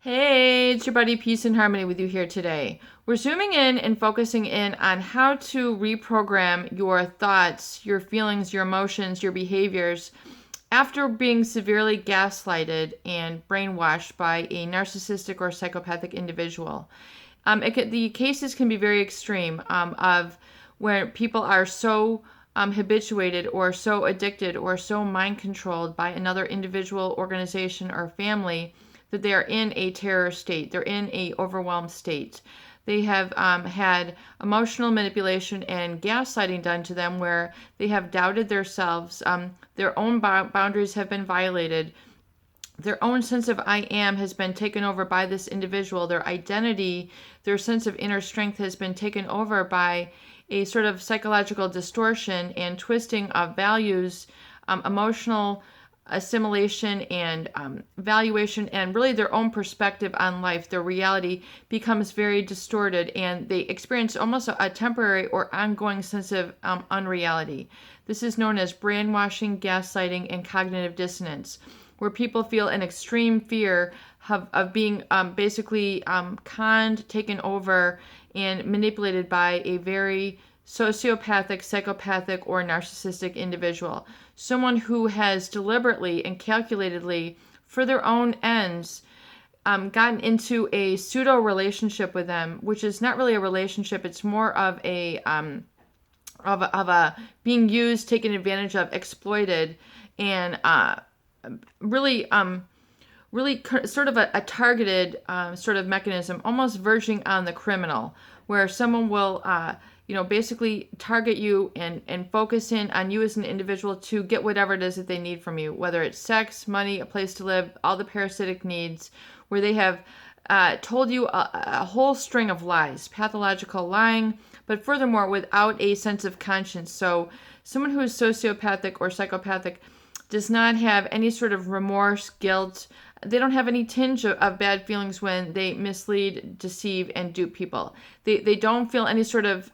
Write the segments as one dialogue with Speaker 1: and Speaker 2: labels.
Speaker 1: Hey, it's your buddy Peace and Harmony with you here today. We're zooming in and focusing in on how to reprogram your thoughts, your feelings, your emotions, your behaviors after being severely gaslighted and brainwashed by a narcissistic or psychopathic individual. The cases can be very extreme of where people are so habituated or so addicted or so mind controlled by another individual, organization, or family that they are in a terror state. They're in a overwhelmed state. They have had emotional manipulation and gaslighting done to them where they have doubted themselves. Their own boundaries have been violated. Their own sense of I am has been taken over by this individual. Their identity, their sense of inner strength has been taken over by a sort of psychological distortion and twisting of values, emotional assimilation and valuation, and really their own perspective on life. Their reality becomes very distorted and they experience almost a temporary or ongoing sense of unreality. This is known as brainwashing, gaslighting, and cognitive dissonance, where people feel an extreme fear of being basically conned, taken over, and manipulated by a very sociopathic, psychopathic, or narcissistic individual. Someone who has deliberately and calculatedly, for their own ends, gotten into a pseudo relationship with them, which is not really a relationship. It's more of a being used, taken advantage of, exploited, and really sort of a targeted sort of mechanism, almost verging on the criminal, where someone will basically target you and focus in on you as an individual to get whatever it is that they need from you, whether it's sex, money, a place to live, all the parasitic needs, where they have told you a whole string of lies, pathological lying, but furthermore without a sense of conscience. So someone who is sociopathic or psychopathic does not have any sort of remorse, guilt. They don't have any tinge of bad feelings when they mislead, deceive, and dupe people. They don't feel any sort of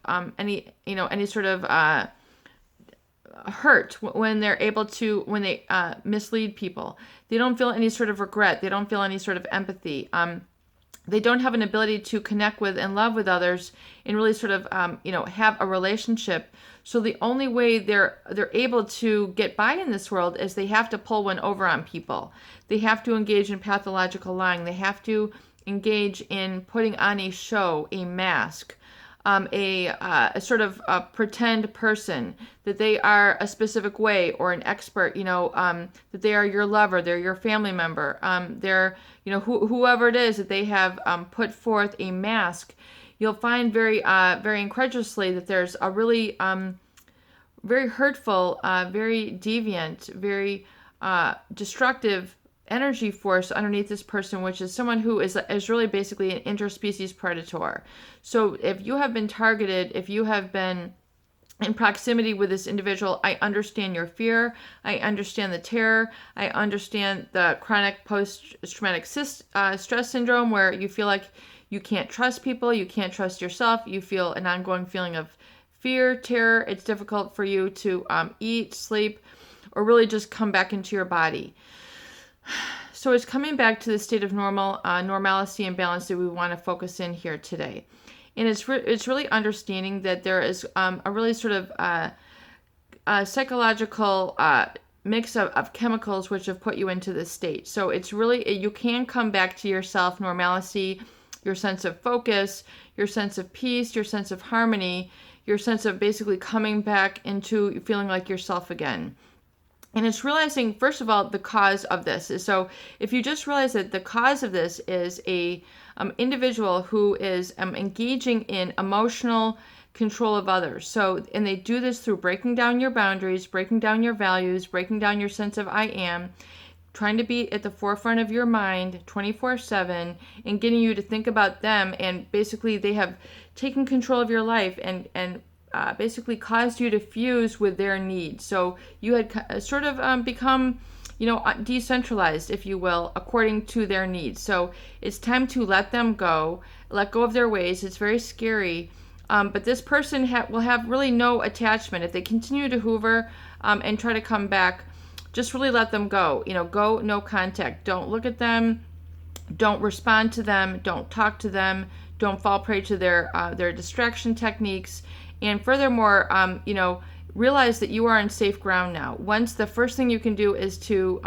Speaker 1: hurt when they're able to, when they mislead people. They don't feel any sort of regret. They don't feel any sort of empathy. They don't have an ability to connect with and love with others and really sort of have a relationship. So the only way they're able to get by in this world is they have to pull one over on people. They have to engage in pathological lying. They have to engage in putting on a show, a mask, a sort of a pretend person, that they are a specific way or an expert, that they are your lover, they're your family member, they're, whoever it is that they have put forth a mask. You'll find very incredulously that there's a really very hurtful, very deviant, very destructive energy force underneath this person, which is someone who is really basically an interspecies predator. So if you have been targeted, if you have been in proximity with this individual, I understand your fear, I understand the terror, I understand the chronic post-traumatic stress syndrome, where you feel like you can't trust people, you can't trust yourself, you feel an ongoing feeling of fear, terror. It's difficult for you to eat, sleep, or really just come back into your body. So it's coming back to the state of normalcy and balance that we want to focus in here today. And it's really understanding that there is a really sort of psychological mix of chemicals which have put you into this state. So it's really, you can come back to yourself, normalcy, your sense of focus, your sense of peace, your sense of harmony, your sense of basically coming back into feeling like yourself again. And it's realizing, first of all, the cause of this. So if you just realize that the cause of this is a individual who is engaging in emotional control of others. So, and they do this through breaking down your boundaries, breaking down your values, breaking down your sense of I am, trying to be at the forefront of your mind 24/7 and getting you to think about them. And basically they have taken control of your life and basically caused you to fuse with their needs. So you had sort of become, decentralized, if you will, according to their needs. So it's time to let them go, let go of their ways. It's very scary. But this person will have really no attachment. If they continue to hoover and try to come back, just really let them go. Go no contact. Don't look at them. Don't respond to them. Don't talk to them. Don't fall prey to their distraction techniques. And furthermore, realize that you are on safe ground now. Once the first thing you can do is to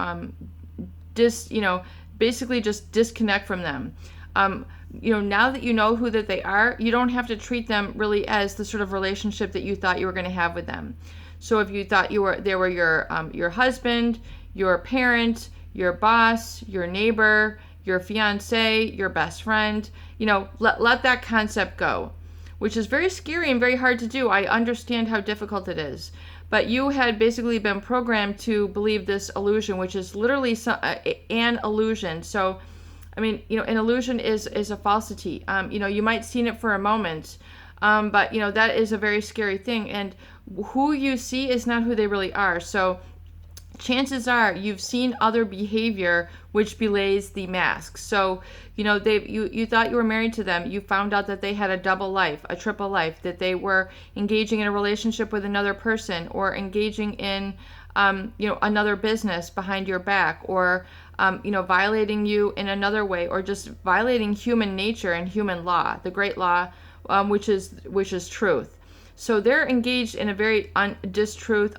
Speaker 1: basically just disconnect from them. Now that you know who that they are, you don't have to treat them really as the sort of relationship that you thought you were going to have with them. So if you thought they were your husband, your parent, your boss, your neighbor, your fiance, your best friend, let that concept go, which is very scary and very hard to do. I understand how difficult it is. But you had basically been programmed to believe this illusion, which is literally an illusion. So, an illusion is a falsity. You might see it for a moment, but that is a very scary thing. And who you see is not who they really are. So chances are you've seen other behavior which belays the mask. So, you thought you were married to them. You found out that they had a double life, a triple life, that they were engaging in a relationship with another person, or engaging in, another business behind your back, or, violating you in another way, or just violating human nature and human law, the great law, which is truth. So they're engaged in a very untruth,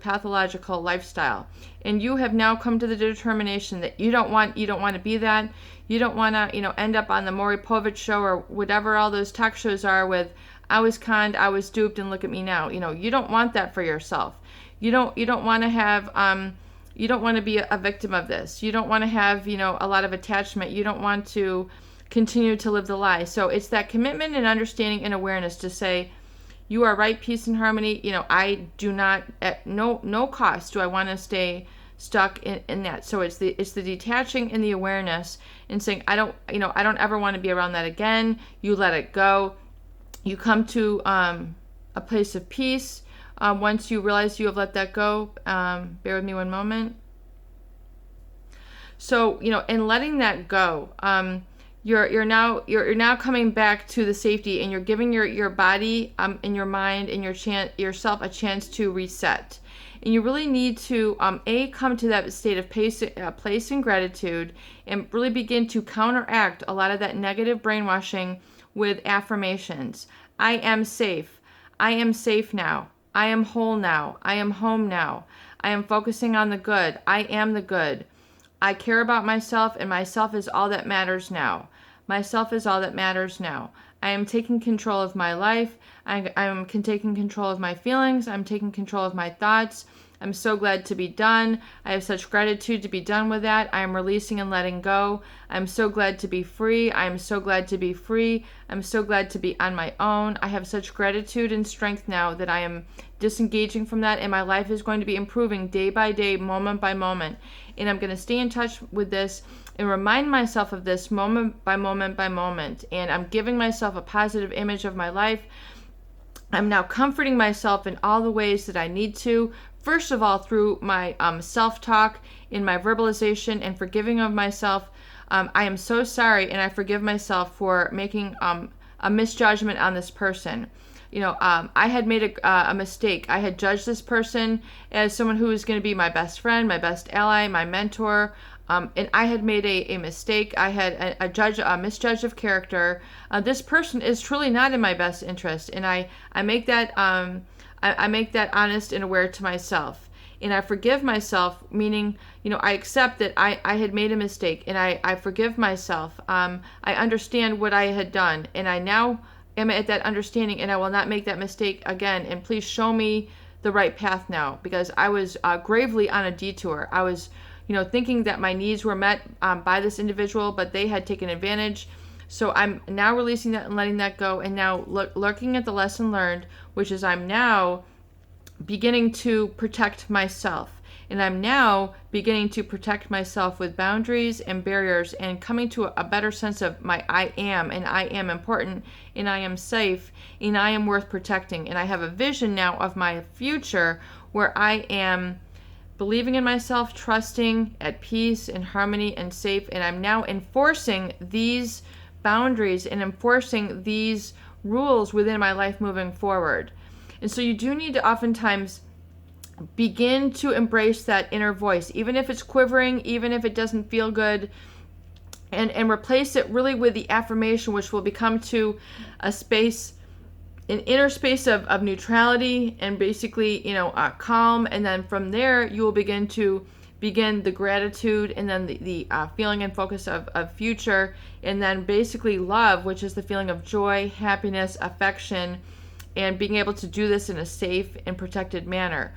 Speaker 1: pathological lifestyle. And you have now come to the determination that you don't want to be that. You don't want to, end up on the Maury Povich show or whatever all those talk shows are with, I was conned, I was duped, and look at me now. You don't want that for yourself. You don't want to have, you don't want to be a victim of this. You don't want to have, a lot of attachment. You don't want to continue to live the lie. So it's that commitment and understanding and awareness to say, you are right, peace and harmony. I do not, at no cost do I want to stay stuck in that. So it's the detaching and the awareness and saying, I don't ever want to be around that again. You let it go. You come to a place of peace once you realize you have let that go. Bear with me one moment. So, in letting that go, you're now coming back to the safety, and you're giving your body and your mind and yourself a chance to reset. And you really need to come to that state of place and gratitude, and really begin to counteract a lot of that negative brainwashing with affirmations. I am safe. I am safe now. I am whole now. I am home now. I am focusing on the good. I am the good. I care about myself, and myself is all that matters now. Myself is all that matters now. I am taking control of my life. I'm taking control of my feelings. I'm taking control of my thoughts. I'm so glad to be done. I have such gratitude to be done with that. I am releasing and letting go. I'm so glad to be free. I am so glad to be free. I'm so glad to be on my own. I have such gratitude and strength now that I am disengaging from that, and my life is going to be improving day by day, moment by moment. And I'm going to stay in touch with this and remind myself of this moment by moment by moment. And I'm giving myself a positive image of my life. I'm now comforting myself in all the ways that I need to. First of all, through my self-talk, in my verbalization and forgiving of myself. I am so sorry, and I forgive myself for making a misjudgment on this person. I had made a mistake. I had judged this person as someone who was going to be my best friend, my best ally, my mentor. And I had made a mistake. I had a misjudge of character. This person is truly not in my best interest, and I make that I make that honest and aware to myself. And I forgive myself, meaning, I accept that I had made a mistake, and I forgive myself. I understand what I had done, and I now am at that understanding, and I will not make that mistake again. And please show me the right path now, because I was gravely on a detour. I was, thinking that my needs were met by this individual, but they had taken advantage. So I'm now releasing that and letting that go, and now looking at the lesson learned, which is I'm now beginning to protect myself. And I'm now beginning to protect myself with boundaries and barriers, and coming to a better sense of my I am, and I am important, and I am safe, and I am worth protecting. And I have a vision now of my future where I am believing in myself, trusting, at peace, in harmony, and safe. And I'm now enforcing these boundaries and enforcing these rules within my life moving forward. And so you do need to oftentimes begin to embrace that inner voice, even if it's quivering, even if it doesn't feel good. and replace it really with the affirmation, which will become to a space, an inner space of neutrality and basically, calm. And then from there, you will begin the gratitude, and then the feeling and focus of future, and then basically love, which is the feeling of joy, happiness, affection, and being able to do this in a safe and protected manner.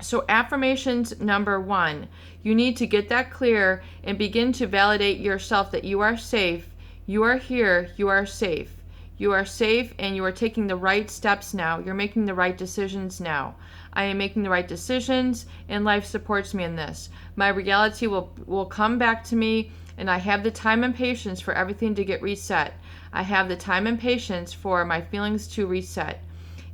Speaker 1: So affirmations number 1, you need to get that clear and begin to validate yourself that you are safe, you are here, you are safe. You are safe, and you are taking the right steps now. You're making the right decisions now. I am making the right decisions, and life supports me in this. My reality will come back to me, and I have the time and patience for everything to get reset. I have the time and patience for my feelings to reset.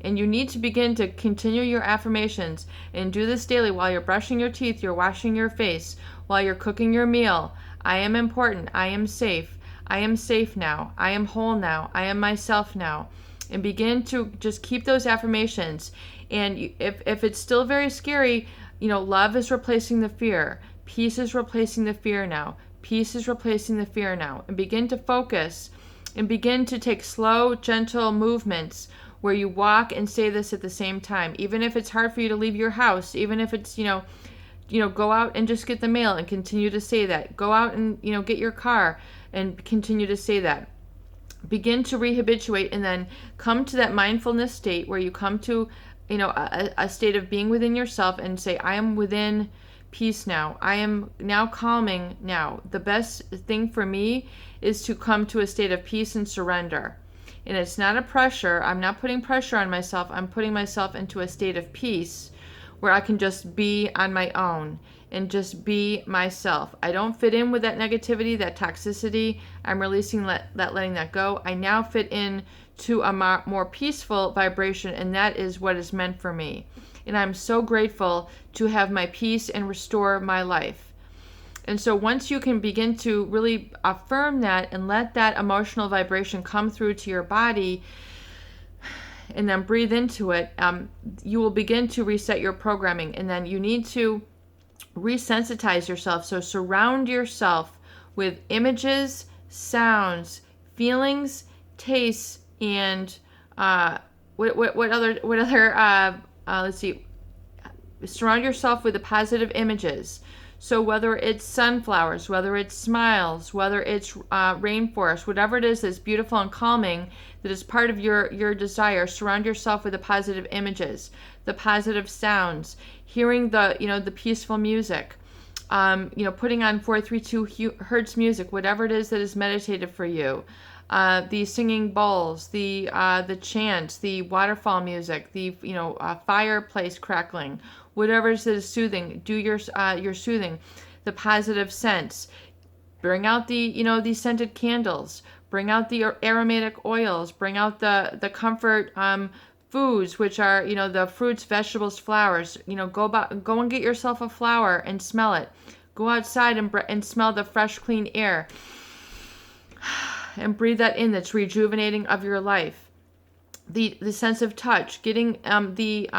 Speaker 1: And you need to begin to continue your affirmations and do this daily while you're brushing your teeth, you're washing your face, while you're cooking your meal. I am important. I am safe. I am safe now. I am whole now. I am myself now. And begin to just keep those affirmations. And if it's still very scary, love is replacing the fear. Peace is replacing the fear now. Peace is replacing the fear now. And begin to focus and begin to take slow, gentle movements where you walk and say this at the same time. Even if it's hard for you to leave your house, even if it's, go out and just get the mail and continue to say that. Go out and, get your car and continue to say that. Begin to rehabituate, and then come to that mindfulness state where you come to, a state of being within yourself and say, I am within peace now. I am now calming now. The best thing for me is to come to a state of peace and surrender. And it's not a pressure. I'm not putting pressure on myself. I'm putting myself into a state of peace where I can just be on my own and just be myself. I don't fit in with that negativity, that toxicity. I'm releasing letting that go. I now fit in to a more peaceful vibration, and that is what is meant for me. And I'm so grateful to have my peace and restore my life. And so once you can begin to really affirm that and let that emotional vibration come through to your body, and then breathe into it, you will begin to reset your programming. And then you need to resensitize yourself. So surround yourself with images, sounds, feelings, tastes, and what other let's see. Surround yourself with the positive images. So whether it's sunflowers, whether it's smiles, whether it's rainforest, whatever it is that's beautiful and calming, that is part of your desire, surround yourself with the positive images, the positive sounds, hearing the peaceful music, putting on 432 hertz music, whatever it is that is meditative for you. The singing bowls, the chants, the waterfall music, the fireplace crackling, whatever it is that is soothing. Do your soothing, the positive scents. Bring out the scented candles. Bring out the aromatic oils. Bring out the comfort foods, which are the fruits, vegetables, flowers. Go and get yourself a flower and smell it. Go outside and smell the fresh, clean air. And breathe that in. That's rejuvenating of your life. The sense of touch, getting the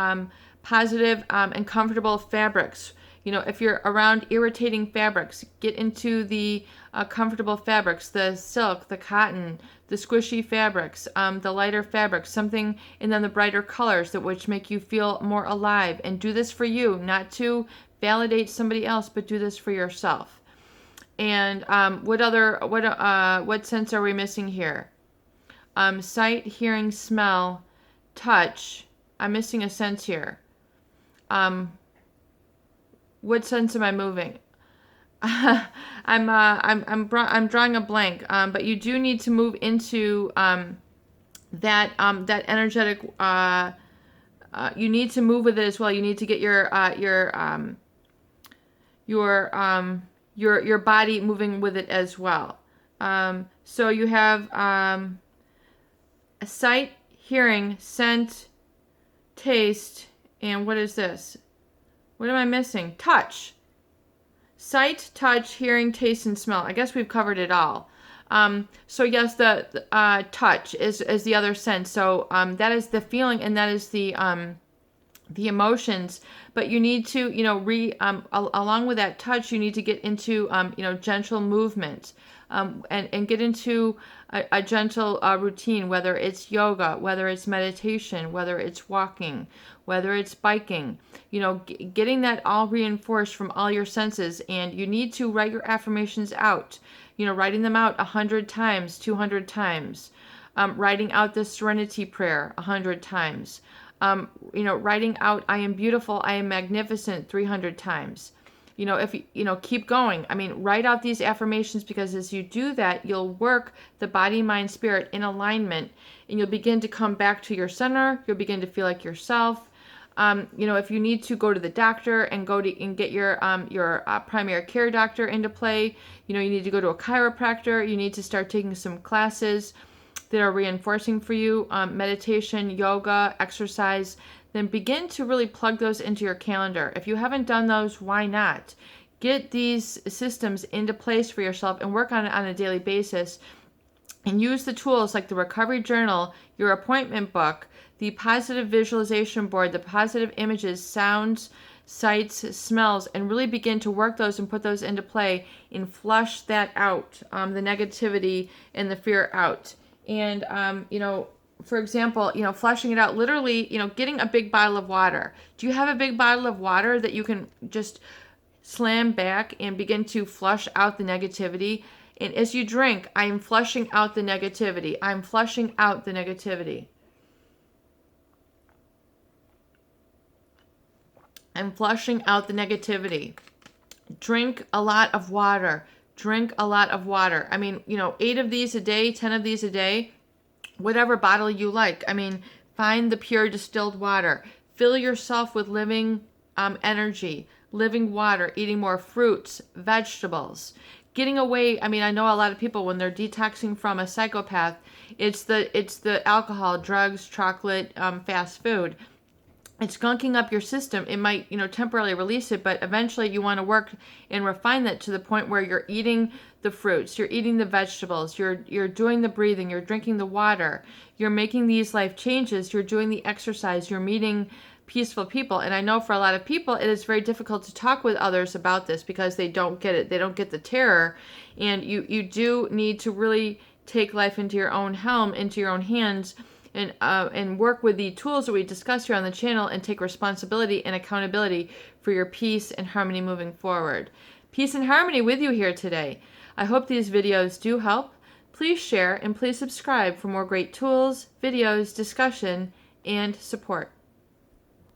Speaker 1: positive and comfortable fabrics. If you're around irritating fabrics, get into the comfortable fabrics, the silk, the cotton, the squishy fabrics, the lighter fabrics, something, and then the brighter colors which make you feel more alive. And do this for you, not to validate somebody else, but do this for yourself. And what sense are we missing here? Sight, hearing, smell, touch. I'm missing a sense here. What sense am I moving? I'm drawing a blank. But you do need to move into that energetic. You need to move with it as well. You need to get your body moving with it as well. So you have a sight, hearing, scent, taste, and what is this? What am I missing? Touch. Sight, touch, hearing, taste, and smell. I guess we've covered it all. So yes, the touch is the other sense. So that is the feeling, and that is the emotions. But you need to, along with that touch, you need to get into, gentle movement. and get into a gentle routine, whether it's yoga, whether it's meditation, whether it's walking, whether it's biking, getting that all reinforced from all your senses. And you need to write your affirmations out, writing them out 100 times, 200 times, writing out the serenity prayer 100 times, writing out I am beautiful, I am magnificent 300 times. If keep going. I mean, write out these affirmations, because as you do that, you'll work the body, mind, spirit in alignment, and you'll begin to come back to your center. You'll begin to feel like yourself. If you need to go to the doctor and get your primary care doctor into play, you need to go to a chiropractor. You need to start taking some classes that are reinforcing for you, meditation, yoga, exercise. Then begin to really plug those into your calendar. If you haven't done those, why not? Get these systems into place for yourself and work on it on a daily basis. And use the tools like the recovery journal, your appointment book, the positive visualization board, the positive images, sounds, sights, smells, and really begin to work those and put those into play and flush that out, the negativity and the fear out. And, for example, flushing it out, literally, getting a big bottle of water. Do you have a big bottle of water that you can just slam back and begin to flush out the negativity? And as you drink, I am flushing out the negativity. I'm flushing out the negativity. I'm flushing out the negativity. Drink a lot of water. Drink a lot of water. I mean, 8 of these a day, 10 of these a day, whatever bottle you like. I mean, find the pure distilled water. Fill yourself with living energy, living water, eating more fruits, vegetables. Getting away, I mean, I know a lot of people, when they're detoxing from a psychopath, it's the alcohol, drugs, chocolate, fast food. It's gunking up your system. It might, temporarily release it, but eventually you want to work and refine that to the point where you're eating the fruits, you're eating the vegetables, you're doing the breathing, you're drinking the water, you're making these life changes, you're doing the exercise, you're meeting peaceful people. And I know for a lot of people, it is very difficult to talk with others about this because they don't get it. They don't get the terror. And you do need to really take life into your own helm, into your own hands, and work with the tools that we discuss here on the channel, and take responsibility and accountability for your peace and harmony moving forward. Peace and harmony with you here today. I hope these videos do help. Please share and please subscribe for more great tools, videos, discussion, and support.